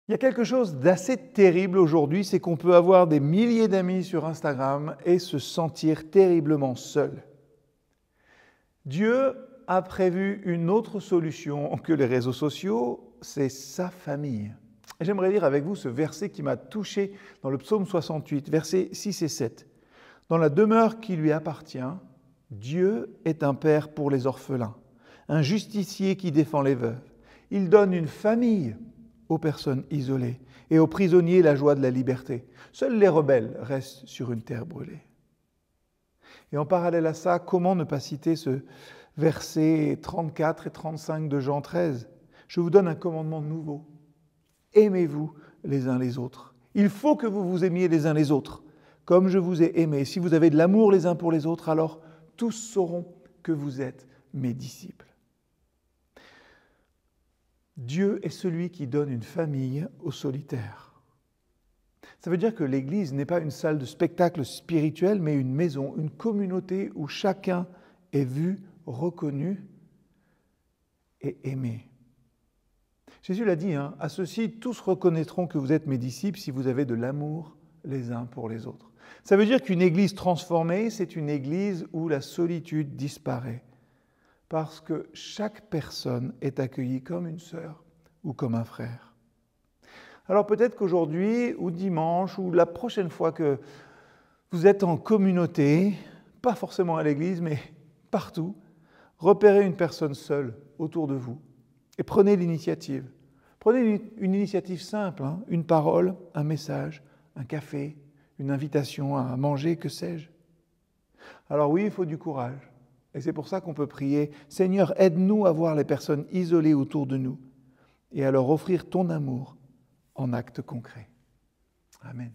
Il y a quelque chose d'assez terrible aujourd'hui, c'est qu'on peut avoir des milliers d'amis sur Instagram et se sentir terriblement seul. Dieu a prévu une autre solution que les réseaux sociaux, c'est sa famille. J'aimerais lire avec vous ce verset qui m'a touché dans le psaume 68, versets 6 et 7. Dans la demeure qui lui appartient, Dieu est un père pour les orphelins, un justicier qui défend les veuves. Il donne une famille aux personnes isolées et aux prisonniers la joie de la liberté. Seuls les rebelles restent sur une terre brûlée. Et en parallèle à ça, comment ne pas citer ce verset 34 et 35 de Jean 13 ? Je vous donne un commandement nouveau. Aimez-vous les uns les autres. Il faut que vous vous aimiez les uns les autres, comme je vous ai aimé. Si vous avez de l'amour les uns pour les autres, alors tous sauront que vous êtes mes disciples. Dieu est celui qui donne une famille aux solitaires. Ça veut dire que l'Église n'est pas une salle de spectacle spirituel, mais une maison, une communauté où chacun est vu, reconnu et aimé. Jésus l'a dit, à ceux-ci, tous reconnaîtront que vous êtes mes disciples si vous avez de l'amour les uns pour les autres. Ça veut dire qu'une Église transformée, c'est une Église où la solitude disparaît. Parce que chaque personne est accueillie comme une sœur ou comme un frère. Alors peut-être qu'aujourd'hui, ou dimanche, ou la prochaine fois que vous êtes en communauté, pas forcément à l'église, mais partout, repérez une personne seule autour de vous et prenez l'initiative. Prenez une initiative simple, une parole, un message, un café, une invitation à manger, que sais-je. Alors oui, il faut du courage. Et c'est pour ça qu'on peut prier « Seigneur, aide-nous à voir les personnes isolées autour de nous et à leur offrir ton amour en actes concrets. » Amen.